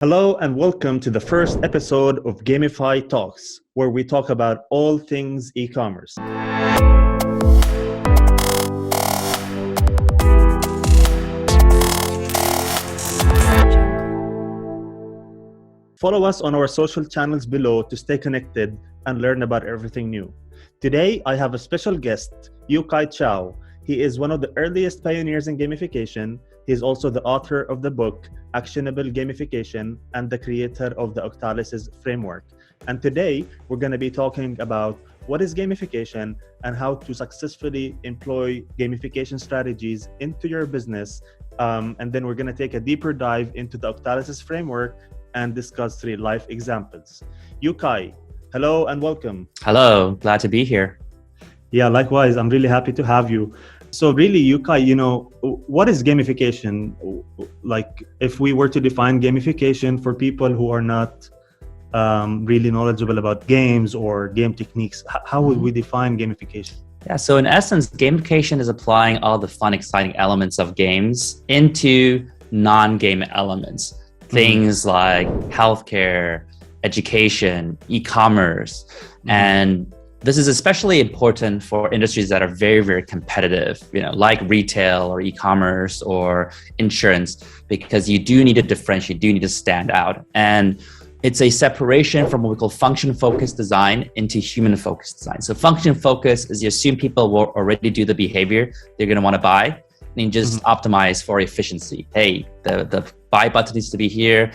Hello and welcome to the first episode of Gamiphy Talks, where we talk about all things e-commerce. Follow us on our social channels below to stay connected and learn about everything new. Today, I have a special guest, Yu-Kai Chou. He is one of the earliest pioneers in gamification. He is also the author of the book, Actionable Gamification, and the creator of the Octalysis framework. And today, we're going to be talking about what is gamification and how to successfully employ gamification strategies into your business. And then we're going to take a deeper dive into the Octalysis framework and discuss 3 life examples. Yu-Kai, hello and welcome. Hello, glad to be here. Yeah, likewise. I'm really happy to have you. So really, Yu-Kai, what is gamification? Like, if we were to define gamification for people who are not really knowledgeable about games or game techniques, how would we define gamification? Yeah, so in essence, gamification is applying all the fun, exciting elements of games into non-game elements. Things like healthcare, education, e-commerce, and this is especially important for industries that are very, very competitive, like retail or e-commerce or insurance, because you do need to differentiate, you do need to stand out. And it's a separation from what we call function-focused design into human-focused design. So function-focused is you assume people will already do the behavior they're going to want to buy, and you just optimize for efficiency. Hey, the buy button needs to be here,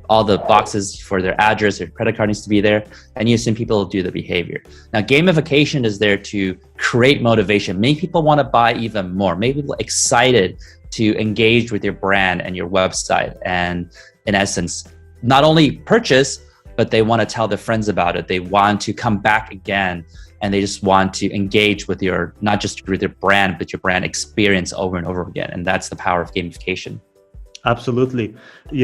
all the boxes for their address or credit card needs to be there, and you assume people will do the behavior. Now, gamification is there to create motivation, make people want to buy even more, make people excited to engage with your brand and your website, and in essence, not only purchase, but they want to tell their friends about it. They want to come back again, and they just want to engage with your, not just with your brand, but your brand experience over and over again. And that's the power of gamification. Absolutely.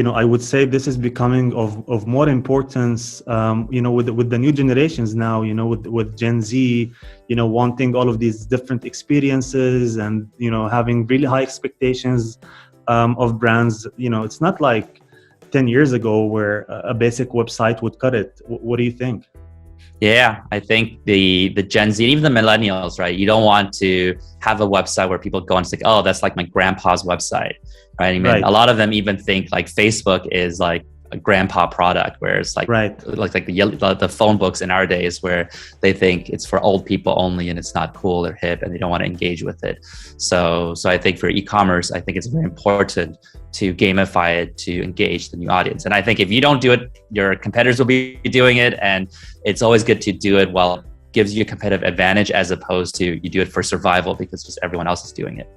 I would say this is becoming of more importance, with the new generations now, with Gen Z, wanting all of these different experiences and, having really high expectations of brands. It's not like 10 years ago where a basic website would cut it. What do you think? Yeah, I think the Gen Z, even the millennials, right? You don't want to have a website where people go and say, oh, that's like my grandpa's website, right? I mean, right. A lot of them even think like Facebook is like a grandpa product, where it's like, right. like the phone books in our days, where they think it's for old people only and it's not cool or hip and they don't want to engage with it. So I think for e-commerce, I think it's very important to gamify it to engage the new audience. And I think if you don't do it, your competitors will be doing it. And it's always good to do it while it gives you a competitive advantage, as opposed to you do it for survival because just everyone else is doing it.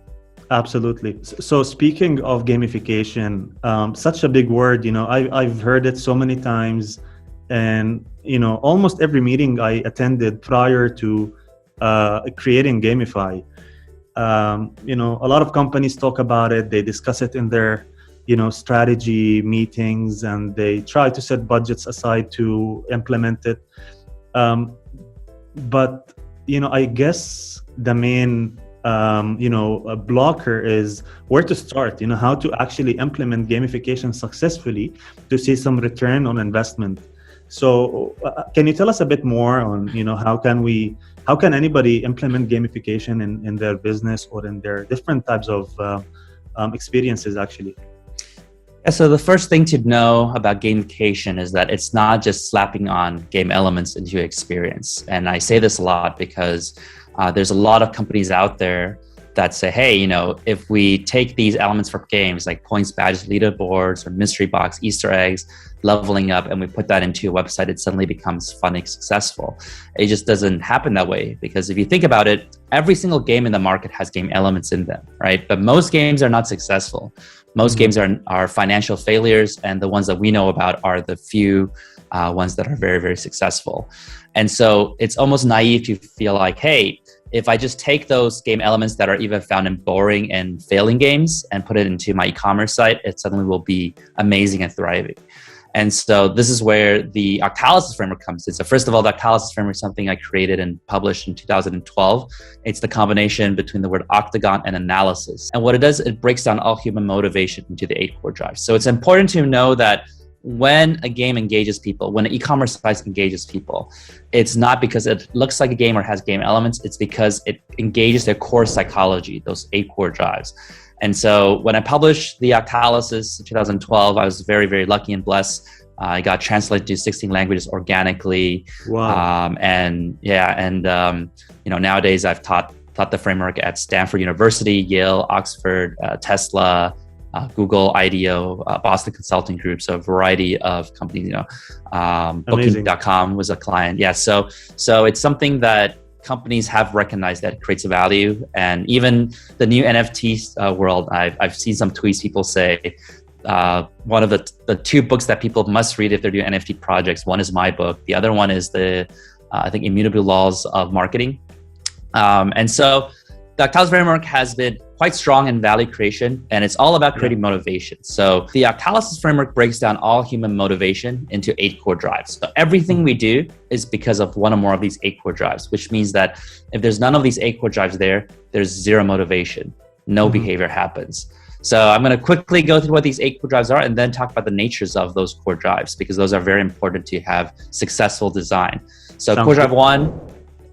Absolutely. So speaking of gamification, such a big word, I've heard it so many times, and, almost every meeting I attended prior to creating Gamiphy, a lot of companies talk about it. They discuss it in their, strategy meetings, and they try to set budgets aside to implement it. But, I guess the main a blocker is where to start, how to actually implement gamification successfully to see some return on investment. So can you tell us a bit more on, how can anybody implement gamification in their business or in their different types of experiences actually? Yeah, so the first thing to know about gamification is that it's not just slapping on game elements into your experience. And I say this a lot because there's a lot of companies out there that say, hey, if we take these elements from games like points, badges, leaderboards, or mystery box, Easter eggs, leveling up, and we put that into a website, it suddenly becomes fun and successful. It just doesn't happen that way, because if you think about it, every single game in the market has game elements in them, right? But most games are not successful. Most games are financial failures, and the ones that we know about are the few ones that are very, very successful. And so it's almost naive to feel like, hey, if I just take those game elements that are even found in boring and failing games and put it into my e-commerce site, it suddenly will be amazing and thriving. And so this is where the Octalysis framework comes in. So first of all, the Octalysis framework is something I created and published in 2012. It's the combination between the word octagon and analysis. And what it does, it breaks down all human motivation into the 8 core drives. So it's important to know that when a game engages people, when an e-commerce site engages people, it's not because it looks like a game or has game elements, it's because it engages their core psychology, those 8 core drives. And so when I published the Octalysis in 2012, I was very, very lucky and blessed. I got translated to 16 languages organically. Wow. Nowadays I've taught the framework at Stanford University, Yale, Oxford, Tesla, Google, IDEO, Boston Consulting Group, so a variety of companies. Booking.com was a client. Yeah, so it's something that companies have recognized that it creates a value. And even the new NFT world, I've seen some tweets, people say, one of the 2 books that people must read if they're doing NFT projects, one is my book, the other one is the I think Immutable Laws of Marketing. And so the Octalysis framework has been quite strong in value creation, and it's all about creating motivation. So the Octalysis framework breaks down all human motivation into 8 core drives. So everything we do is because of one or more of these 8 core drives, which means that if there's none of these 8 core drives there's zero motivation, no behavior happens. So I'm going to quickly go through what these 8 core drives are and then talk about the natures of those core drives, because those are very important to have successful design. So core drive 1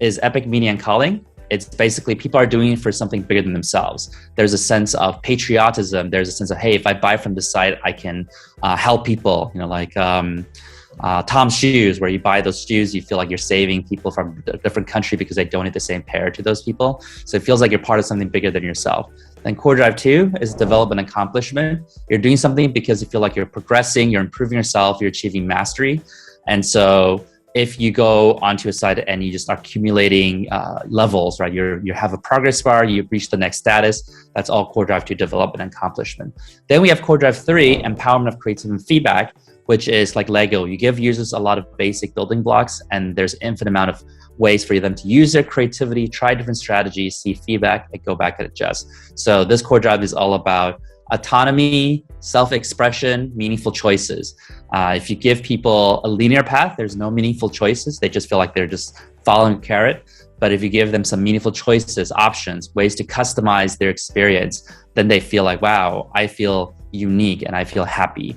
is epic meaning and calling. It's basically people are doing it for something bigger than themselves. There's a sense of patriotism. There's a sense of, hey, if I buy from this site, I can help people. Like Tom's Shoes, where you buy those shoes, you feel like you're saving people from a different country because they donate the same pair to those people. So it feels like you're part of something bigger than yourself. Then core drive 2 is development and accomplishment. You're doing something because you feel like you're progressing, you're improving yourself, you're achieving mastery. And so if you go onto a site and you just start accumulating levels, right? You have a progress bar, you reach the next status. That's all core drive 2, development and accomplishment. Then we have core drive 3, empowerment of creativity and feedback, which is like Lego. You give users a lot of basic building blocks, and there's an infinite amount of ways for them to use their creativity, try different strategies, see feedback, and go back and adjust. So this core drive is all about autonomy, self-expression, meaningful choices. If you give people a linear path, there's no meaningful choices. They just feel like they're just following a carrot. But if you give them some meaningful choices, options, ways to customize their experience, then they feel like, wow, I feel unique and I feel happy.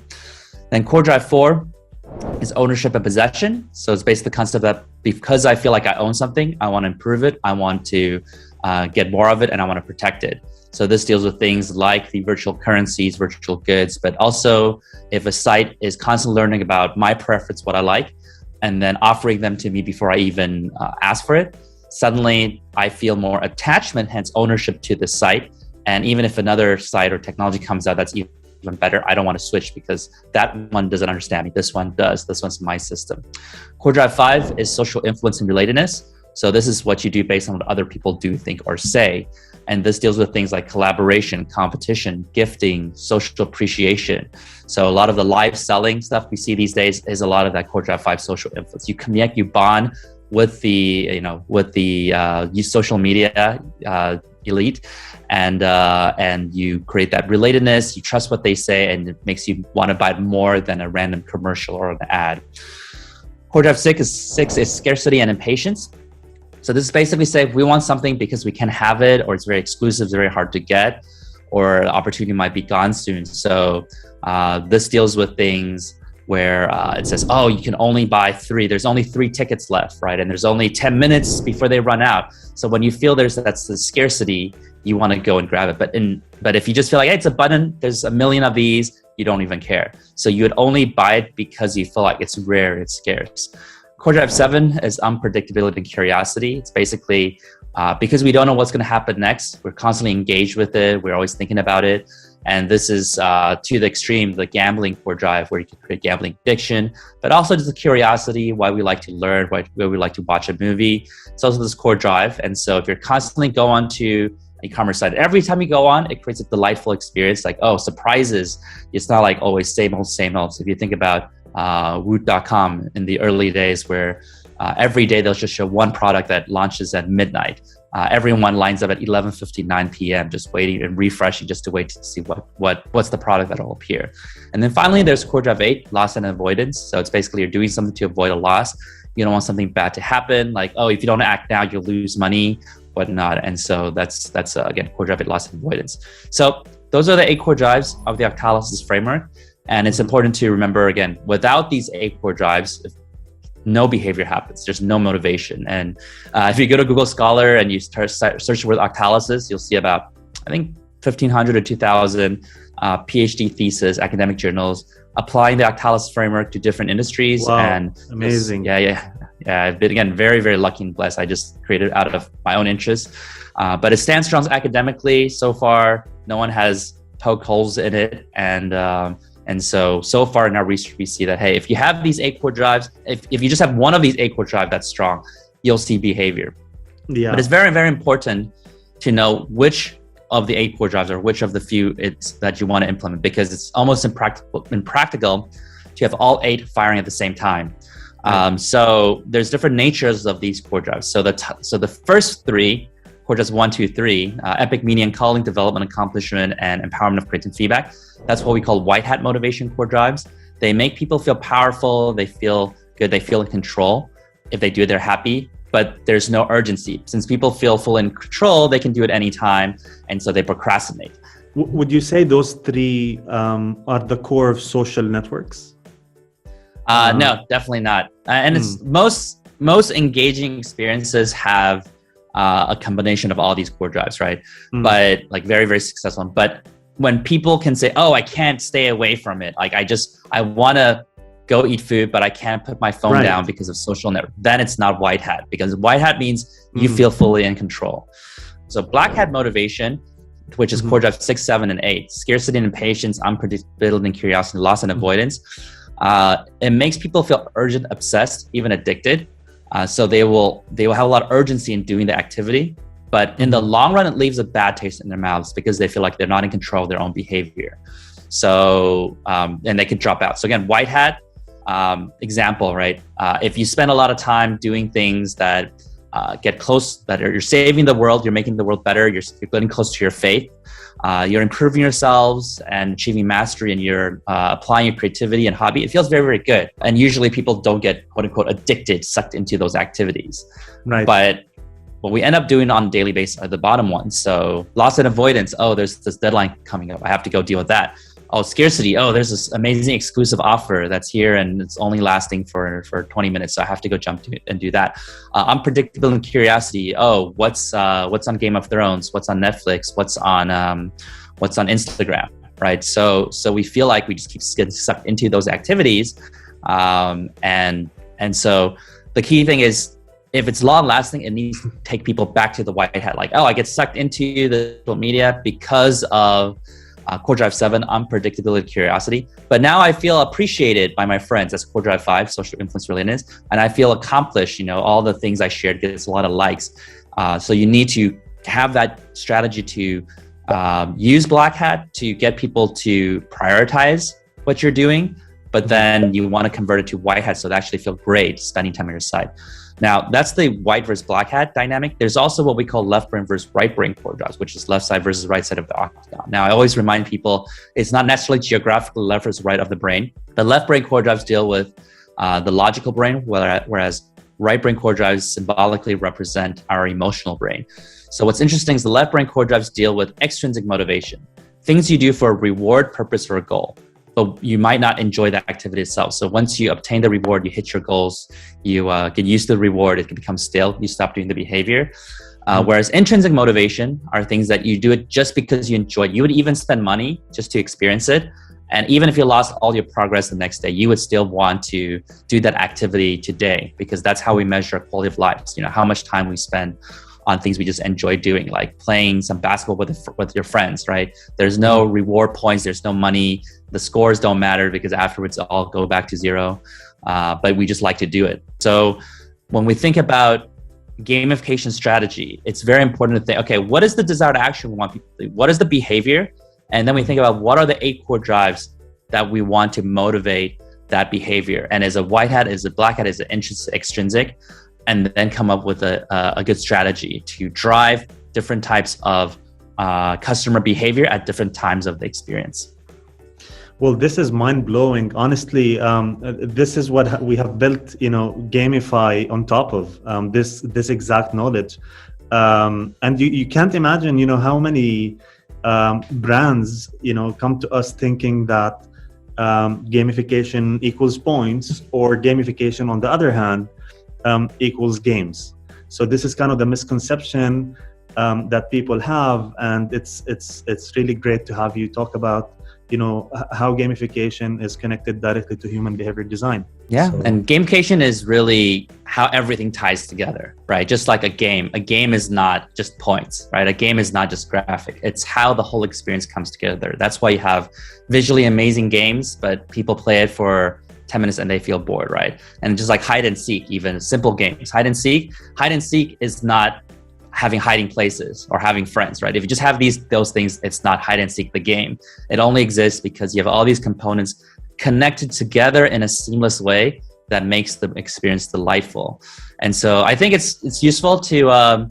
Then core drive 4 is ownership and possession. So it's basically the concept that because I feel like I own something, I want to improve it, I want to get more of it, and I want to protect it. So this deals with things like the virtual currencies, virtual goods, but also if a site is constantly learning about my preference, what I like, and then offering them to me before I even ask for it, suddenly I feel more attachment, hence ownership to the site. And even if another site or technology comes out that's even better, I don't want to switch because that one doesn't understand me. This one does. This one's my system. Core drive 5 is social influence and relatedness. So this is what you do based on what other people do, think, or say. And this deals with things like collaboration, competition, gifting, social appreciation. So a lot of the live selling stuff we see these days is a lot of that core drive 5 social influence. You connect, you bond with the social media elite, and you create that relatedness. You trust what they say, and it makes you want to buy more than a random commercial or an ad. Core drive 6 is scarcity and impatience. So this is basically saying we want something because we can have it, or it's very exclusive, it's very hard to get, or the opportunity might be gone soon. So this deals with things where it says, oh, you can only buy 3. There's only 3 tickets left, right? And there's only 10 minutes before they run out. So when you feel that's the scarcity, you want to go and grab it. But if you just feel like, hey, it's a button, there's a million of these, you don't even care. So you would only buy it because you feel like it's rare, it's scarce. Core drive 7 is unpredictability and curiosity. It's basically because we don't know what's going to happen next, we're constantly engaged with it. We're always thinking about it. And this is to the extreme, the gambling core drive, where you can create gambling addiction, but also just the curiosity, why we like to learn, why we like to watch a movie. It's also this core drive. And so if you're constantly go on to an e-commerce site, every time you go on, it creates a delightful experience. Like, oh, surprises. It's not like always same old, same old. So if you think about Woot.com in the early days, where every day they'll just show one product that launches at midnight. Everyone lines up at 11:59 p.m. just waiting and refreshing just to wait to see what's the product that'll appear. And then finally, there's core drive 8, loss and avoidance. So it's basically you're doing something to avoid a loss. You don't want something bad to happen, like, oh, if you don't act now, you'll lose money, whatnot. And so that's again, core drive 8, loss and avoidance. So those are the 8 core drives of the Octalysis framework. And it's important to remember, again, without these 8 core drives, no behavior happens. There's no motivation. And if you go to Google Scholar and you start search the word Octalysis, you'll see about, I think, 1,500 to 2,000 PhD thesis, academic journals, applying the Octalysis framework to different industries. Wow, and amazing. Yeah. I've been, again, very, very lucky and blessed. I just created it out of my own interest. But it stands strong academically. So far, no one has poked holes in it. And so far in our research, we see that, hey, if you have these 8 core drives, if you just have one of these 8 core drives that's strong, you'll see behavior. Yeah. But it's very, very important to know which of the 8 core drives or which of the few it's that you want to implement, because it's almost impractical to have all 8 firing at the same time. So there's different natures of these core drives. So the first 3, core drives 1, 2, 3, epic, meaning, calling, development, accomplishment, and empowerment of creative feedback. That's what we call white hat motivation core drives. They make people feel powerful. They feel good. They feel in control. If they do it, they're happy, but there's no urgency. Since people feel full in control, they can do it anytime. And so they procrastinate. Would you say those 3 are the core of social networks? No, definitely not. And it's most engaging experiences have a combination of all these core drives, right? But like very, very successful. But when people can say, oh, I can't stay away from it. Like I want to go eat food, but I can't put my phone down because of social network. Then it's not white hat, because white hat means you feel fully in control. So black hat motivation, which is core drive 6, 7, and 8, scarcity and impatience, unpredictability and curiosity, loss and avoidance. It makes people feel urgent, obsessed, even addicted. So they will have a lot of urgency in doing the activity, but in the long run, it leaves a bad taste in their mouths because they feel like they're not in control of their own behavior. So, and they could drop out. So again, white hat example, right? If you spend a lot of time doing things that get close, that you're saving the world, you're making the world better, you're getting close to your faith, you're improving yourselves and achieving mastery, and you're applying your creativity and hobby, it feels very, very good. And usually people don't get, quote unquote, addicted, sucked into those activities. Right. But what we end up doing on a daily basis are the bottom ones. So loss and avoidance. Oh, there's this deadline coming up. I have to go deal with that. Oh, scarcity. Oh, there's this amazing exclusive offer that's here and it's only lasting for 20 minutes. So I have to go jump to it and do that. Unpredictable and curiosity. Oh, what's on Game of Thrones? What's on Netflix? What's on Instagram? Right. So we feel like we just keep getting sucked into those activities. And so the key thing is, if it's long lasting, it needs to take people back to the white hat. Like, oh, I get sucked into the social media because of core drive 7, unpredictability, curiosity. But now I feel appreciated by my friends. That's core drive 5, social influence relatedness. And I feel accomplished. All the things I shared gets a lot of likes. So you need to have that strategy to use black hat to get people to prioritize what you're doing. But then you want to convert it to white hat so they actually feel great spending time on your side. Now, that's the white versus black hat dynamic. There's also what we call left brain versus right brain core drives, which is left side versus right side of the octagon. Now, I always remind people, it's not necessarily geographically left versus right of the brain. The left brain core drives deal with the logical brain, whereas right brain core drives symbolically represent our emotional brain. So what's interesting is the left brain core drives deal with extrinsic motivation, things you do for a reward, purpose, or a goal, but you might not enjoy that activity itself. So once you obtain the reward, you hit your goals, you get used to the reward, it can become stale, you stop doing the behavior. Whereas intrinsic motivation are things that you do it just because you enjoy it. You would even spend money just to experience it. And even if you lost all your progress the next day, you would still want to do that activity today, because that's how we measure quality of life. How much time we spend on things we just enjoy doing, like playing some basketball with your friends, right? There's no reward points, there's no money, the scores don't matter because afterwards all go back to zero, but we just like to do it. So when we think about gamification strategy, it's very important to think, okay, what is the desired action we want people to do? What is the behavior? And then we think about what are the 8 core drives that we want to motivate that behavior. And as a white hat, as a black hat, as an extrinsic, and then come up with a good strategy to drive different types of customer behavior at different times of the experience. Well, this is mind-blowing. Honestly, this is what we have built, Gamify on top of this exact knowledge. And you can't imagine, how many brands, come to us thinking that gamification equals points, or gamification, on the other hand, equals games. So this is kind of the misconception that people have, and it's really great to have you talk about, how gamification is connected directly to human behavior design. Yeah, and gamification is really how everything ties together, right? Just like a game is not just points, right? A game is not just graphic. It's how the whole experience comes together. That's why you have visually amazing games, but people play it for 10 minutes and they feel bored, right? And just like hide and seek, even simple games. Hide and seek is not having hiding places or having friends, right? If you just have those things, it's not hide and seek the game. It only exists because you have all these components connected together in a seamless way that makes the experience delightful. And so I think it's useful to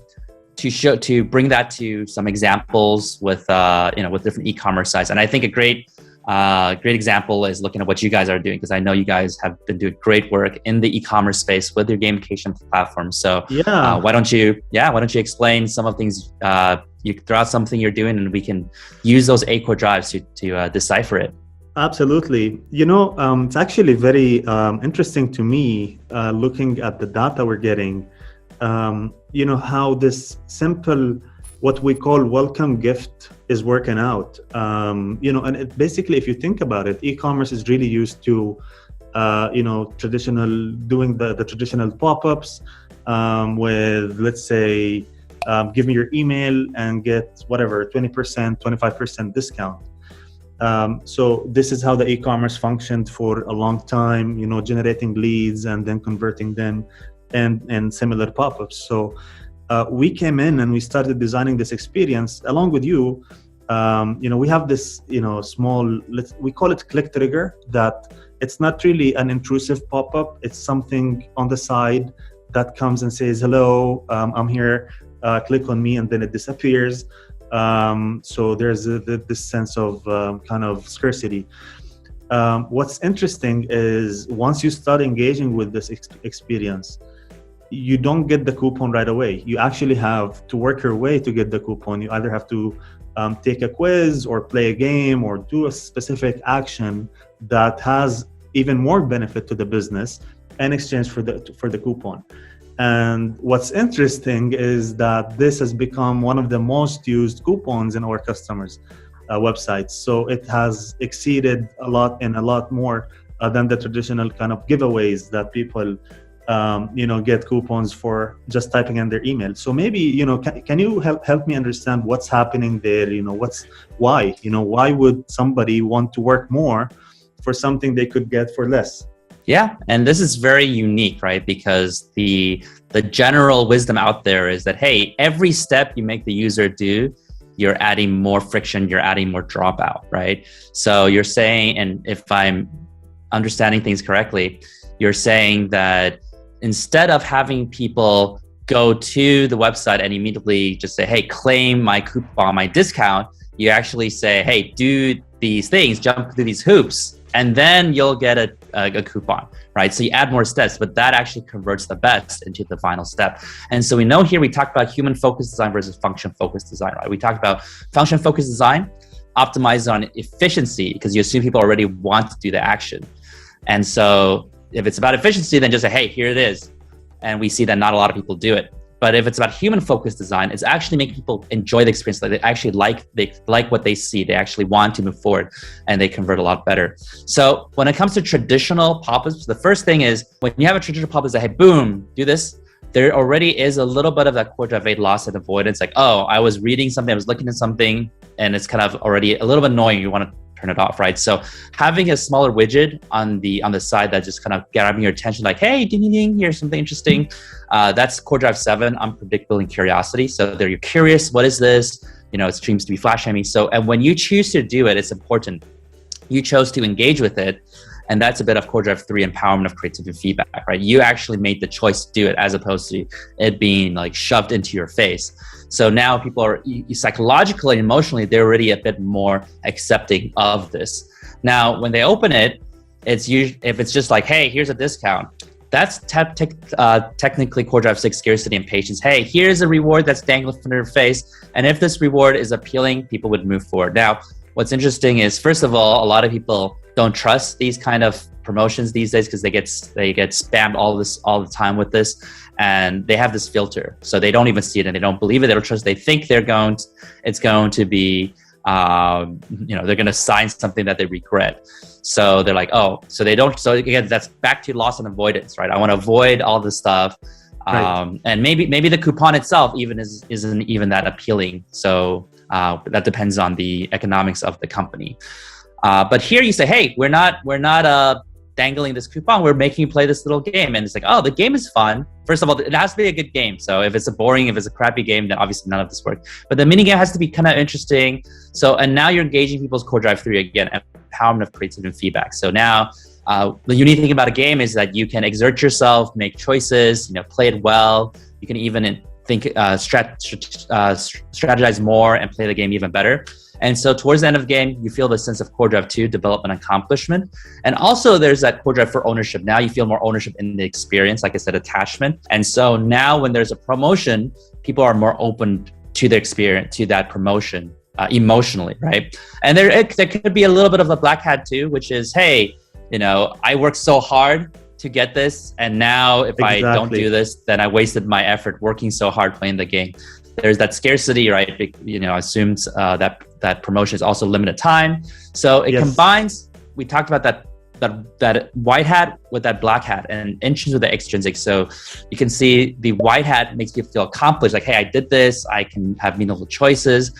bring that to some examples with with different e-commerce sites. And I think a great example is looking at what you guys are doing, because I know you guys have been doing great work in the e-commerce space with your gamification platform. So why don't you explain some of things, you throw out something you're doing, and we can use those 8 core drives to decipher it. Absolutely. It's actually very interesting to me, looking at the data we're getting, how this simple, what we call welcome gift, is working out. And it basically, if you think about it, e-commerce is really used to, doing the traditional pop-ups with, let's say, give me your email and get whatever, 20%, 25% discount. So this is how the e-commerce functioned for a long time, generating leads and then converting them, and similar pop-ups. So we came in and we started designing this experience along with you. We have this, small, we call it click trigger, that it's not really an intrusive pop-up. It's something on the side that comes and says, hello, I'm here, click on me, and then it disappears. So there's this sense of kind of scarcity. What's interesting is once you start engaging with this experience, you don't get the coupon right away. You actually have to work your way to get the coupon. You either have to take a quiz or play a game or do a specific action that has even more benefit to the business in exchange for the coupon. And what's interesting is that this has become one of the most used coupons in our customers' websites. So it has exceeded a lot more than the traditional kind of giveaways that people get coupons for just typing in their email. So maybe, can you help me understand what's happening there? Why would somebody want to work more for something they could get for less? Yeah, and this is very unique, right? Because the general wisdom out there is that, hey, every step you make the user do, you're adding more friction, you're adding more dropout, right? So you're saying, and if I'm understanding things correctly, you're saying that instead of having people go to the website and immediately just say, hey, claim my coupon, my discount, you actually say, hey, do these things, jump through these hoops, and then you'll get a coupon, right? So you add more steps, but that actually converts the best into the final step. And so we know here we talked about human-focused design versus function-focused design, right? We talked about function-focused design, optimized on efficiency, because you assume people already want to do the action. And so if it's about efficiency, then just say, hey, here it is. And we see that not a lot of people do it. But if it's about human-focused design, it's actually making people enjoy the experience. Like they actually like what they see. They actually want to move forward, and they convert a lot better. So when it comes to traditional pop-ups, the first thing is when you have a traditional pop-up, say, hey, boom, do this. There already is a little bit of that core drive 8 loss and avoidance. Like, oh, I was reading something, I was looking at something, and it's kind of already a little bit annoying. You want to turn it off, right? So having a smaller widget on the side that just kind of grabbing your attention, like, hey, ding, ding, ding, here's something interesting. That's core drive 7, unpredictable and curiosity. So there you're curious, what is this? It seems to be flashing at me. So, and when you choose to do it, it's important. You chose to engage with it. And that's a bit of core drive 3, empowerment of creativity and feedback, right? You actually made the choice to do it as opposed to it being like shoved into your face. So now people are psychologically and emotionally, they're already a bit more accepting of this. Now, when they open it, it's usually, if it's just like, hey, here's a discount, that's technically core drive 6 scarcity and patience. Hey, here's a reward that's dangling from your face. And if this reward is appealing, people would move forward. Now, what's interesting is, first of all, a lot of people don't trust these kind of promotions these days because they get spammed all the time with this, and they have this filter, so they don't even see it and they don't believe it. They don't trust. They think it's going to be they're going to sign something that they regret. So they're like, oh, so they don't. So again, that's back to loss and avoidance, right? I want to avoid all this stuff. Right. And maybe the coupon itself isn't even that appealing. So that depends on the economics of the company. But here you say, hey, we're not dangling this coupon. We're making you play this little game. And it's like, oh, the game is fun. First of all, it has to be a good game. So if it's a crappy game, then obviously none of this works. But the mini game has to be kind of interesting. So, and now you're engaging people's core drive 3 again, empowerment of creativity and feedback. So now the unique thing about a game is that you can exert yourself, make choices, play it well. You can even think, strategize more and play the game even better. And so towards the end of the game, you feel the sense of core drive 2, development and accomplishment. And also there's that core drive for ownership. Now you feel more ownership in the experience, like I said, attachment. And so now when there's a promotion, people are more open to the experience, to that promotion emotionally, right? And there could be a little bit of a black hat too, which is, hey, I worked so hard to get this, and now if I don't do this, then I wasted my effort working so hard playing the game. There's that scarcity, right? Assumes that promotion is also limited time. So it combines. We talked about that white hat with that black hat, and intrinsic with the extrinsic. So you can see the white hat makes people feel accomplished, like, hey, I did this. I can have meaningful choices.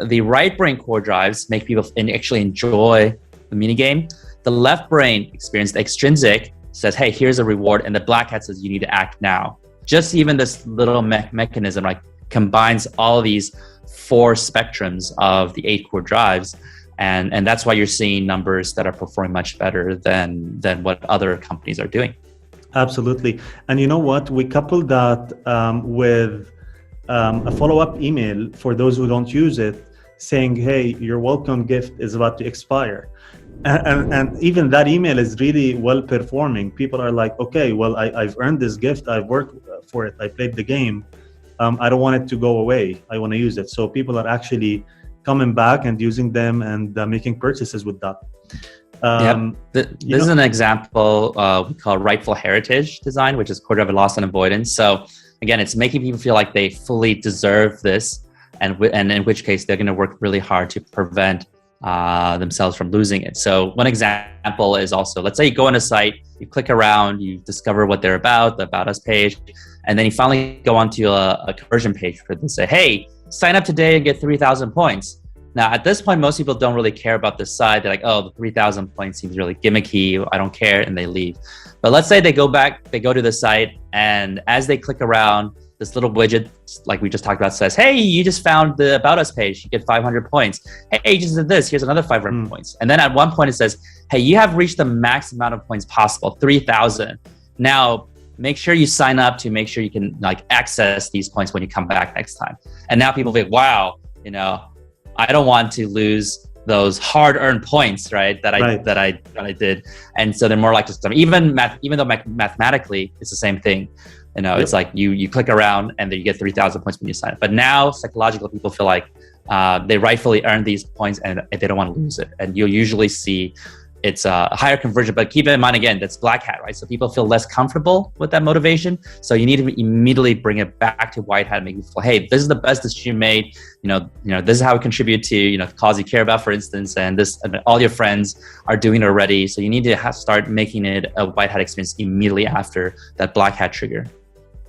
The right brain core drives make people actually enjoy the mini game. The left brain experience, the extrinsic, says, hey, here's a reward. And the black hat says, you need to act now. Just even this little mechanism, like, combines all these 4 spectrums of the 8 core drives. And that's why you're seeing numbers that are performing much better than what other companies are doing. Absolutely. And you know what? We coupled that with a follow-up email for those who don't use it, saying, hey, your welcome gift is about to expire. And even that email is really well performing. People are like, okay, well, I've earned this gift. I've worked for it. I played the game. I don't want it to go away. I want to use it. So people are actually coming back and using them and making purchases with that. This is an example we call rightful heritage design, which is core drive loss and avoidance. So again, it's making people feel like they fully deserve this, and in which case they're going to work really hard to prevent themselves from losing it. So one example is also, let's say you go on a site, you click around, you discover what they're about, the About Us page, and then you finally go onto a conversion page for them, say, hey, sign up today and get 3,000 points. Now, at this point, most people don't really care about this site. They're like, oh, the 3,000 points seems really gimmicky. I don't care, and they leave. But let's say they go to the site, and as they click around, this little widget, like we just talked about, says, hey, you just found the About Us page. You get 500 points. Hey, you just did this. Here's another 500 points. And then at one point it says, hey, you have reached the max amount of points possible, 3,000. Now, make sure you sign up to make sure you can access these points when you come back next time. And now people think, wow, I don't want to lose those hard-earned points, right? That I did. And so they're more likely to, even though mathematically it's the same thing. It's like you click around and then you get 3,000 points when you sign up. But now psychologically people feel like they rightfully earn these points and they don't want to lose it. And you'll usually see it's a higher conversion, but keep in mind, again, that's black hat, right? So people feel less comfortable with that motivation. So you need to immediately bring it back to white hat, make you feel, hey, this is the best decision you made. This is how it contribute to, the cause you care about, for instance, and all your friends are doing it already. So you need to start making it a white hat experience immediately after that black hat trigger.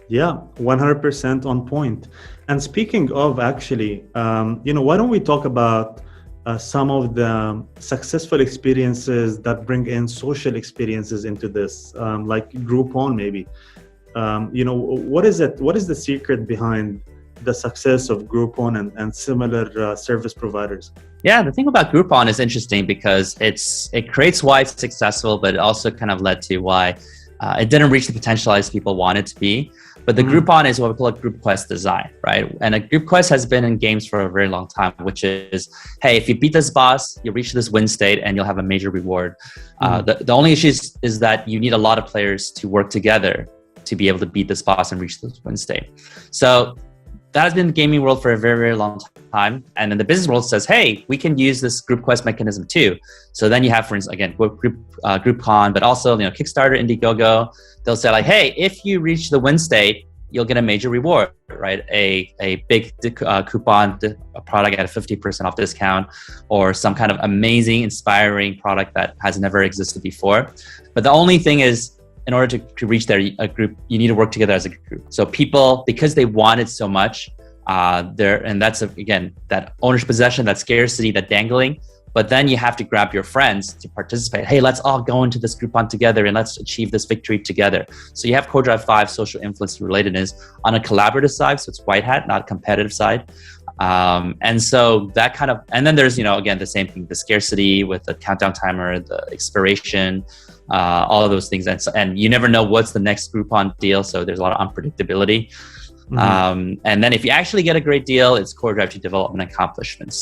Yeah, 100% on point. And speaking of, actually, why don't we talk about some of the successful experiences that bring in social experiences into this, like Groupon, maybe. What is it? What is the secret behind the success of Groupon and similar service providers? Yeah, the thing about Groupon is interesting because it creates why it's successful, but it also kind of led to why it didn't reach the potential as people want it to be. But the Groupon is what we call a group quest design, right? And a group quest has been in games for a very long time, which is, hey, if you beat this boss, you reach this win state and you'll have a major reward. The only issue is that you need a lot of players to work together to be able to beat this boss and reach this win state. So that has been the gaming world for a very, very long time. And then the business world says, hey, we can use this group quest mechanism too. So then you have, for instance, again, GroupCon, but also, Kickstarter, Indiegogo. They'll say like, hey, if you reach the win state, you'll get a major reward, right? A big coupon, a product at a 50% off discount, or some kind of amazing, inspiring product that has never existed before. But the only thing is, in order to reach a group, you need to work together as a group. So people, because they want it so much, and that's again, that ownership possession, that scarcity, that dangling. But then you have to grab your friends to participate. Hey, let's all go into this Groupon together and let's achieve this victory together. So you have Core Drive 5, social influence and relatedness on a collaborative side. So it's white hat, not competitive side. And so that kind of, and then there's, again, the same thing, the scarcity with the countdown timer, the expiration, all of those things. And you never know what's the next Groupon deal. So there's a lot of unpredictability. Mm-hmm. And then if you actually get a great deal, it's Core Drive to development accomplishments.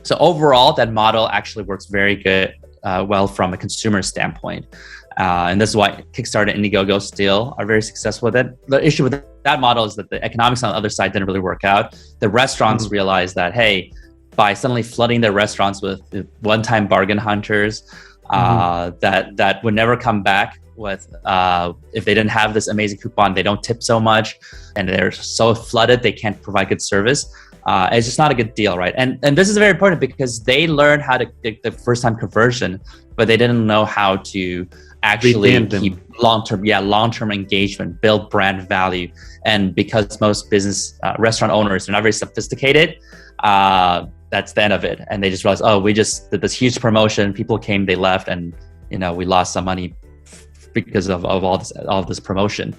So overall, that model actually works very good, well from a consumer standpoint. And this is why Kickstarter and Indiegogo still are very successful with it. The issue with that model is that the economics on the other side didn't really work out. The restaurants realized that, hey, by suddenly flooding their restaurants with one-time bargain hunters, that would never come back with, if they didn't have this amazing coupon, they don't tip so much, and they're so flooded, they can't provide good service. It's just not a good deal, right? And this is very important because they learned how to get the first-time conversion, but they didn't know how to actually keep long-term engagement, build brand value. And because most business restaurant owners are not very sophisticated, that's the end of it. And they just realized, oh, we just did this huge promotion. People came, they left, and we lost some money because of all this promotion.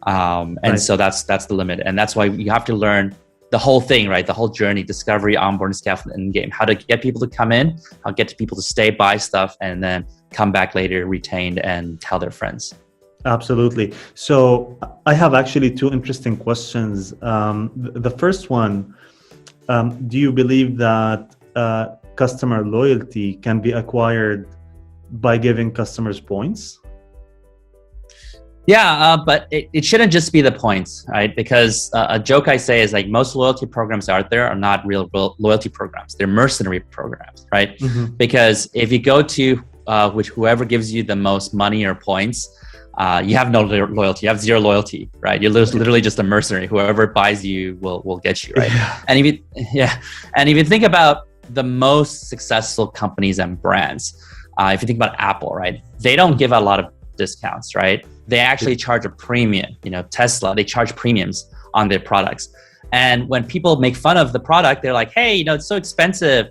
And so that's the limit. And that's why you have to learn the whole thing, right? The whole journey, discovery, onboarding, scaffolding, end game, how to get people to come in, how to get people to stay, buy stuff, and then come back later, retained, and tell their friends. Absolutely. So I have actually two interesting questions. The first one, do you believe that customer loyalty can be acquired by giving customers points? Yeah, but it shouldn't just be the points, right? Because a joke I say is like most loyalty programs out there are not real loyalty programs. They're mercenary programs, right? Mm-hmm. Because if you go to whoever gives you the most money or points, you have no loyalty. You have zero loyalty, right? You're literally just a mercenary. Whoever buys you will get you, right? Yeah. And if you think about the most successful companies and brands, if you think about Apple, right? They don't give a lot of discounts, right? They actually charge a premium. Tesla, they charge premiums on their products. And when people make fun of the product, they're like, hey, it's so expensive.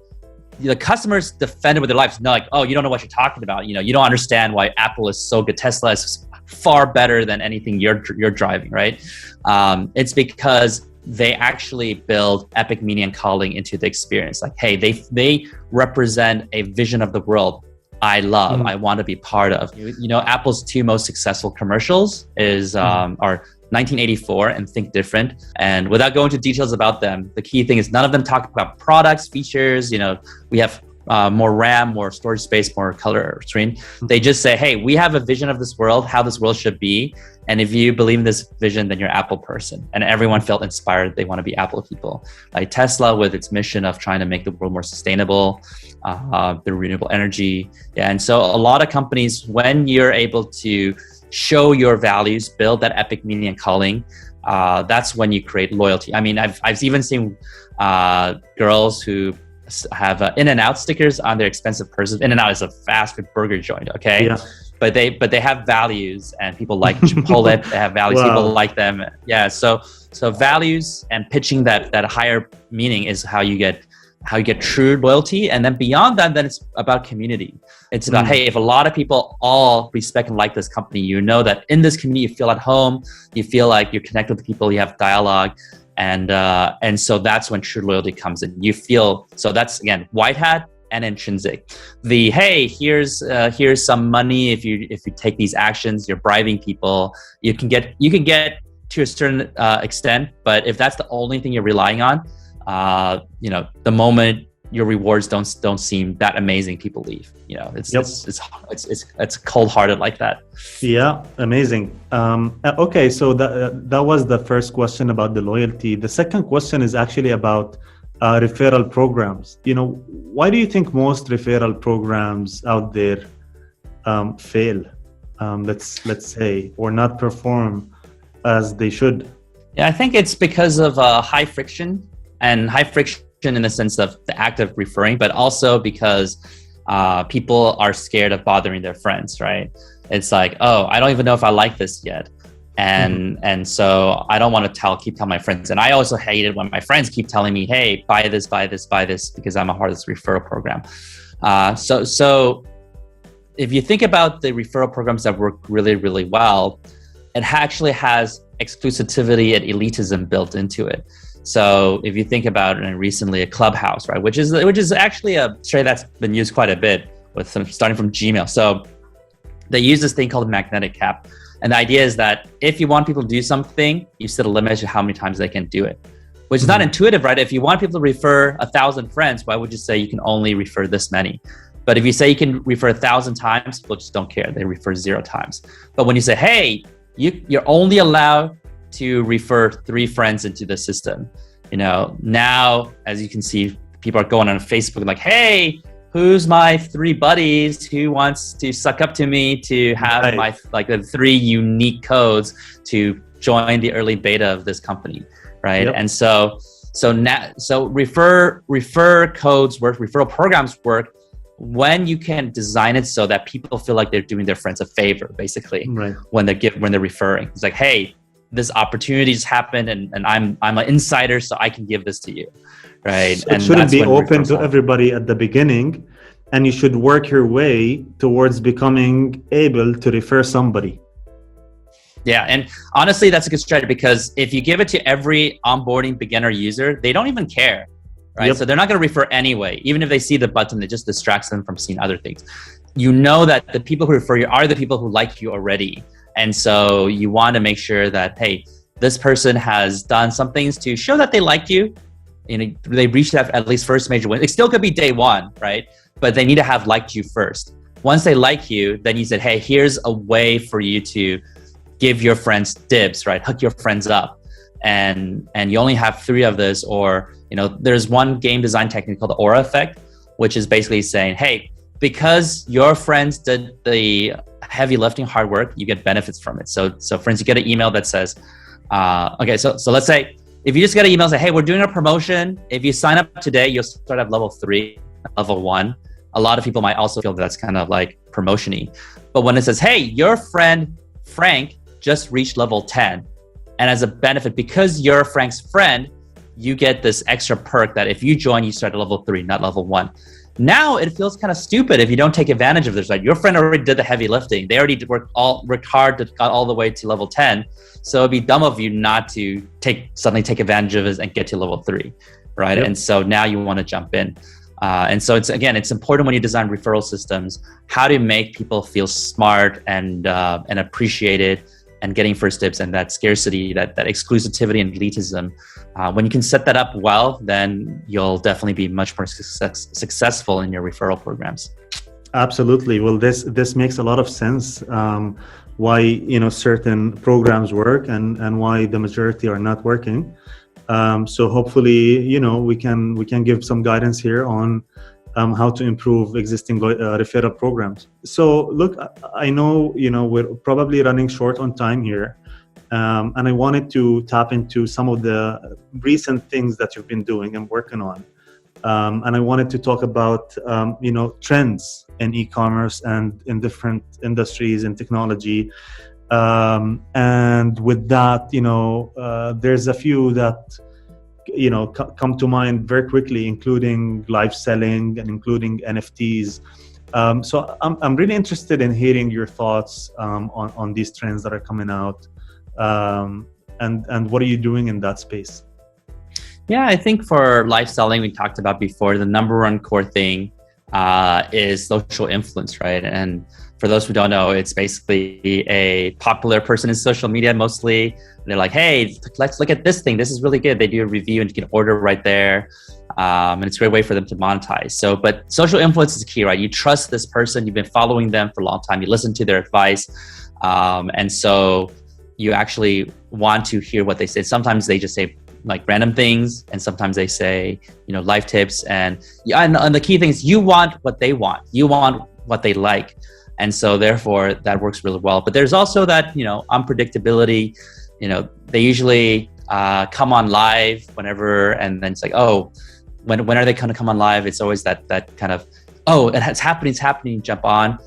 The customers defend it with their lives. No, like, oh, you don't know what you're talking about. You don't understand why Apple is so good. Tesla is far better than anything you're driving, right? It's because they actually build epic meaning and calling into the experience. Like, hey, they represent a vision of the world I love, I want to be part of. Apple's two most successful commercials are 1984 and Think Different. And without going into details about them, the key thing is none of them talk about products, features. We have more RAM, more storage space, more color screen. They just say, hey, we have a vision of this world, how this world should be. And if you believe in this vision, then you're an Apple person. And everyone felt inspired. They want to be Apple people. Like Tesla with its mission of trying to make the world more sustainable, the renewable energy. Yeah, and so a lot of companies, when you're able to show your values, build that epic meaning and calling, that's when you create loyalty. I mean, I've even seen girls who have In-N-Out stickers on their expensive purses. In-N-Out is a fast food burger joint, okay? Yeah. But they have values, and people like Chipotle. They have values. Wow. People like them. Yeah. So values and pitching that higher meaning is how you get true loyalty. And then beyond that, then it's about community. It's about, hey, if a lot of people all respect and like this company, that in this community you feel at home, you feel like you're connected with people, you have dialogue. And so that's when true loyalty comes in. You feel, so that's again, white hat and intrinsic. The, hey, here's some money. If you take these actions, you're bribing people. You can get to a certain extent, but if that's the only thing you're relying on, the moment your rewards don't seem that amazing, people leave. You know, it's cold-hearted like that. Yeah, amazing. Okay, so that was the first question about the loyalty. The second question is actually about referral programs. You know, why do you think most referral programs out there fail? Let's say, or not perform as they should? Yeah, I think it's because of high friction in the sense of the act of referring, but also because people are scared of bothering their friends, right? It's like, oh, I don't even know if I like this yet. And so I don't want to keep telling my friends. And I also hate it when my friends keep telling me, hey, buy this, because I'm a part of this referral program. So if you think about the referral programs that work really, really well, it actually has exclusivity and elitism built into it. So if you think about recently a Clubhouse, right, which is actually a trait that's been used quite a bit with starting from Gmail. So they use this thing called magnetic cap. And the idea is that if you want people to do something, you set a limit to how many times they can do it, which is not intuitive, right? If you want people to refer 1,000 friends, why would you say you can only refer this many? But if you say you can refer 1,000 times, people just don't care. They refer 0 times. But when you say, hey, you're only allowed to refer 3 friends into the system, you know, now, as you can see, people are going on Facebook like, hey, who's my 3 buddies who wants to suck up to me to have my the 3 unique codes to join the early beta of this company, right? Yep. And so refer codes work, referral programs work when you can design it so that people feel like they're doing their friends a favor, basically, right? When they're referring. It's like, hey, this opportunity just happened, and I'm an insider, so I can give this to you, right? So it shouldn't be open to everybody at the beginning, and you should work your way towards becoming able to refer somebody. Yeah, and honestly, that's a good strategy, because if you give it to every onboarding beginner user, they don't even care, right? Yep. So they're not going to refer anyway. Even if they see the button, it just distracts them from seeing other things. You know that the people who refer you are the people who like you already. And so you want to make sure that, hey, this person has done some things to show that they like you. You know, they reached that at least first major win. It still could be day 1, right? But they need to have liked you first. Once they like you, then you said, hey, here's a way for you to give your friends dibs, right? Hook your friends up. And you only have 3 of this, or, you know, there's one game design technique called the aura effect, which is basically saying, hey, because your friends did the heavy lifting, hard work, you get benefits from it. So for instance, you get an email that says, okay, so let's say if you just get an email say, hey, we're doing a promotion. If you sign up today, you'll start at level 3, level 1. A lot of people might also feel that's kind of like promotion-y. But when it says, hey, your friend Frank just reached level 10, and as a benefit, because you're Frank's friend, you get this extra perk that if you join, you start at level 3, not level 1. Now it feels kind of stupid if you don't take advantage of this, right? Your friend already did the heavy lifting. They already worked hard to got all the way to level 10. So it'd be dumb of you not to suddenly take advantage of it and get to level 3, right? Yep. And so now you want to jump in. And so it's important when you design referral systems, how to make people feel smart and appreciated, and getting first dibs, and that scarcity, that exclusivity and elitism. When you can set that up well, then you'll definitely be much more successful in your referral programs. Absolutely. Well, this makes a lot of sense. Why, you know, certain programs work and why the majority are not working. So hopefully, you know, we can give some guidance here on how to improve existing referral programs. So look, I know, you know, we're probably running short on time here. And I wanted to tap into some of the recent things that you've been doing and working on. And I wanted to talk about, you know, trends in e-commerce and in different industries and technology. And with that, you know, there's a few that, you know, come to mind very quickly, including live selling and including NFTs. So I'm really interested in hearing your thoughts on these trends that are coming out. And what are you doing in that space? Yeah, I think for live selling, we talked about before, the number 1 core thing is social influence, right? And for those who don't know, it's basically a popular person in social media mostly. They're like, hey, let's look at this thing. This is really good. They do a review and you can order right there. And it's a great way for them to monetize. So, but social influence is key, right? You trust this person. You've been following them for a long time. You listen to their advice. And so you actually want to hear what they say. Sometimes they just say like random things, and sometimes they say, life tips. And the key thing is you want what they want. You want what they like. And so therefore that works really well. But there's also that, unpredictability. They usually come on live whenever, and then it's like, oh, when are they going to come on live? It's always that kind of, oh, it's happening, jump on.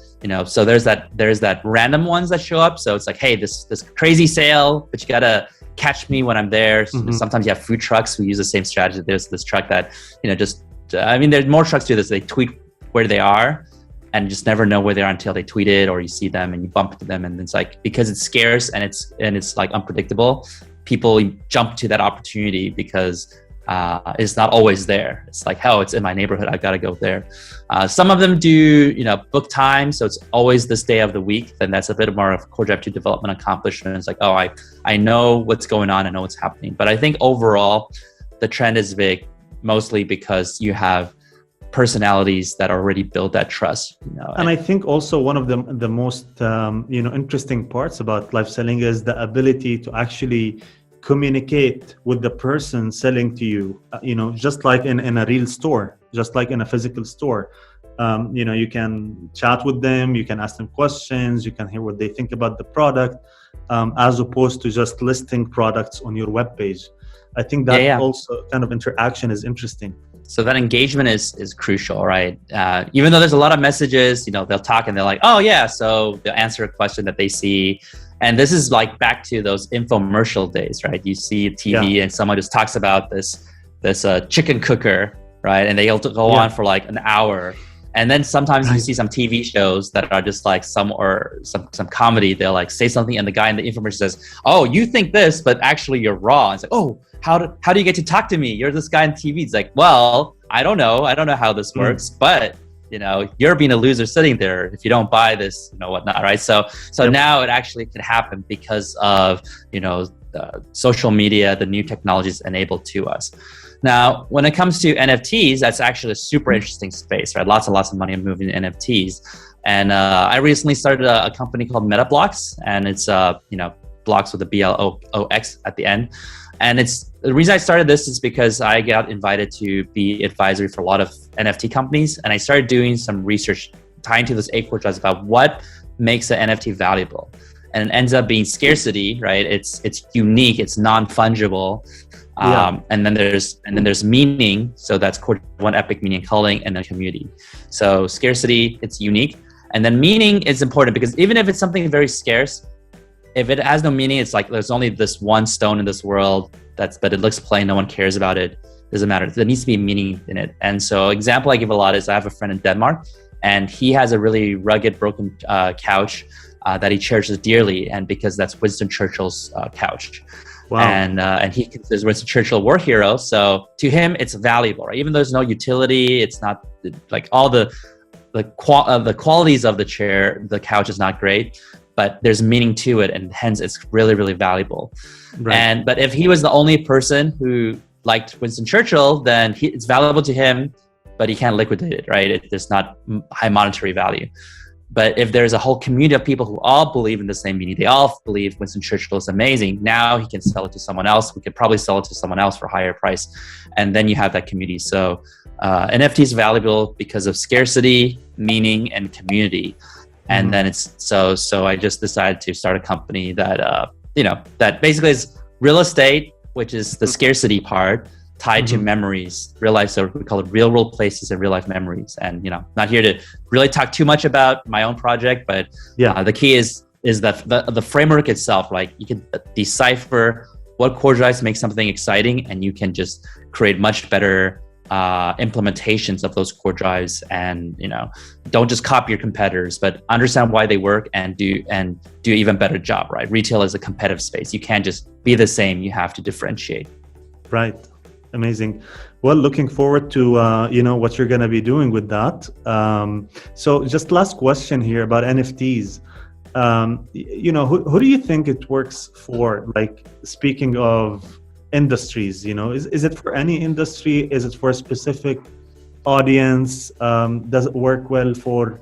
So there's that random ones that show up. So it's like, hey, this crazy sale, but you gotta catch me when I'm there. Mm-hmm. Sometimes you have food trucks who use the same strategy. There's this truck that, there's more trucks do this. They tweet where they are and just never know where they are until they tweet it, or you see them and you bump into them. And it's like, because it's scarce and it's like unpredictable, people jump to that opportunity because it's not always there. It's like, hell, it's in my neighborhood. I got to go there. Some of them do, book time. So it's always this day of the week. Then that's a bit more of core drive to development accomplishment. It's like, oh, I know what's going on. I know what's happening. But I think overall, the trend is big, mostly because you have personalities that already build that trust. And I think also one of the most, interesting parts about live selling is the ability to actually communicate with the person selling to you, just like in a real store, just like in a physical store. You can chat with them, you can ask them questions, you can hear what they think about the product, as opposed to just listing products on your webpage. I think that also kind of interaction is interesting. So that engagement is crucial, right? Even though there's a lot of messages, they'll talk and they're like, oh yeah, so they'll answer a question that they see. And this is like back to those infomercial days, right? You see TV and someone just talks about this chicken cooker, right? And they'll go on for like an hour. And then sometimes you see some TV shows that are just like some comedy. They'll like say something and the guy in the infomercial says, oh, you think this, but actually you're wrong. It's like, oh, how do you get to talk to me? You're this guy on TV. It's like, well, I don't know how this works, but you're being a loser sitting there if you don't buy this, whatnot, right? So now it actually can happen because of, social media, the new technologies enabled to us. Now, when it comes to NFTs, that's actually a super interesting space, right? Lots and lots of money moving to NFTs. And I recently started a company called MetaBlocks, and it's, blocks with a BLOX at the end. And the reason I started this is because I got invited to be advisory for a lot of NFT companies. And I started doing some research tying to those 8 core drives about what makes an NFT valuable. And it ends up being scarcity, right? It's unique, it's non-fungible. And then there's meaning. So that's core 1 epic meaning and culling, and then community. So scarcity, it's unique. And then meaning is important because even if it's something very scarce, if it has no meaning, it's like there's only this one stone in this world but it looks plain, no one cares about it, doesn't matter. There needs to be meaning in it. And so example I give a lot is I have a friend in Denmark, and he has a really rugged, broken couch that he cherishes dearly, and because that's Winston Churchill's couch. Wow. And he considers Winston Churchill a war hero. So to him, it's valuable, right? Even though there's no utility, it's not like all the qualities of the chair, the couch is not great, but there's meaning to it, and hence it's really, really valuable. Right. But if he was the only person who liked Winston Churchill, then it's valuable to him, but he can't liquidate it, right? There's not high monetary value. But if there's a whole community of people who all believe in the same meaning, they all believe Winston Churchill is amazing, now he can sell it to someone else. We could probably sell it to someone else for a higher price. And then you have that community. So NFT is valuable because of scarcity, meaning, and community. And then it's so I just decided to start a company that, that basically is real estate, which is the scarcity part, tied to memories, real life. So we call it real world places and real life memories. And, not here to really talk too much about my own project, but the key is that the framework itself, like you can decipher what core drives make something exciting, and you can just create much better implementations of those core drives, and don't just copy your competitors, but understand why they work and do even better job, right? Retail is a competitive space. You can't just be the same, you have to differentiate. Right. Amazing. Well, looking forward to what you're going to be doing with that. So just last question here about NFTs. Who do you think it works for? Like, speaking of industries, is it for any industry? Is it for a specific audience? Does it work well for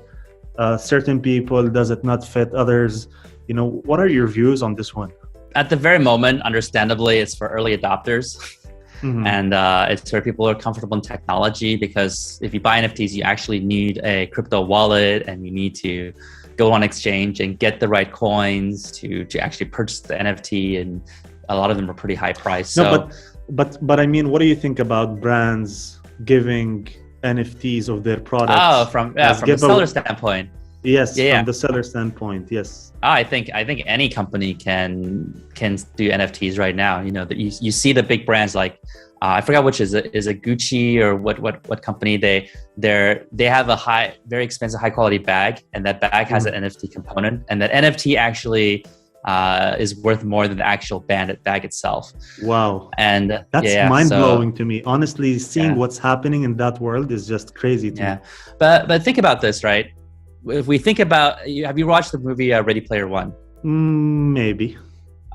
certain people? Does it not fit others? What are your views on this one? At the very moment, understandably, it's for early adopters. Mm-hmm. And it's where people are comfortable in technology, because if you buy NFTs, you actually need a crypto wallet and you need to go on exchange and get the right coins to actually purchase the NFT. And a lot of them are pretty high priced. No, but I mean, what do you think about brands giving NFTs of their products? Oh, from the seller standpoint. Yes, from the seller standpoint, yes. I think any company can do NFTs right now. You see the big brands like I forgot which is it Gucci or what company they have a very expensive high quality bag, and that bag has an NFT component, and that NFT actually is worth more than the actual bag itself. Wow. And that's mind-blowing to me. Honestly, seeing what's happening in that world is just crazy to me. But think about this, right? If we think about, have you watched the movie Ready Player One? Maybe.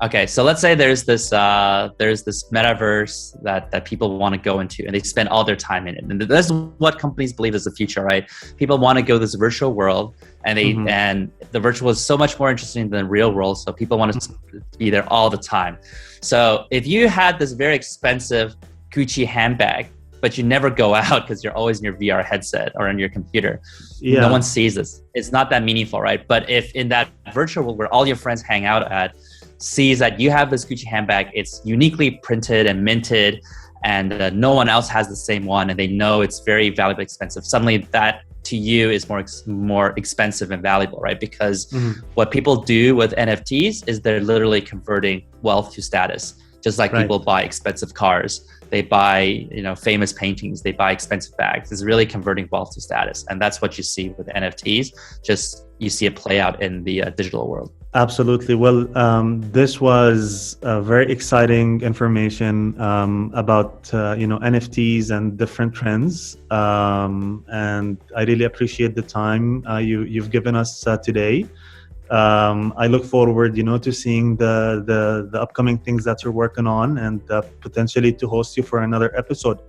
Okay, so let's say there's this metaverse that people want to go into, and they spend all their time in it. And that's what companies believe is the future, right? People want to go this virtual world, and and the virtual is so much more interesting than the real world. So people want to be there all the time. So if you had this very expensive Gucci handbag, but you never go out because you're always in your VR headset or on your computer, no one sees this. It's not that meaningful, right? But if in that virtual world where all your friends hang out at sees that you have this Gucci handbag, it's uniquely printed and minted, and no one else has the same one, and they know it's very valuable, expensive, suddenly that to you is more expensive and valuable, right? Because what people do with NFTs is they're literally converting wealth to status. Just like people buy expensive cars, they buy famous paintings, they buy expensive bags. It's really converting wealth to status, and that's what you see with NFTs. Just you see it play out in the digital world. Absolutely. Well, this was very exciting information about NFTs and different trends, and I really appreciate the time you've given us today. I look forward, to seeing the upcoming things that you're working on, and potentially to host you for another episode.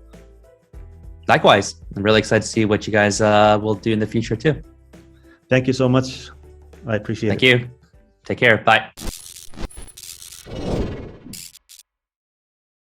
Likewise, I'm really excited to see what you guys will do in the future too. Thank you so much. I appreciate it. Thank you. Take care. Bye.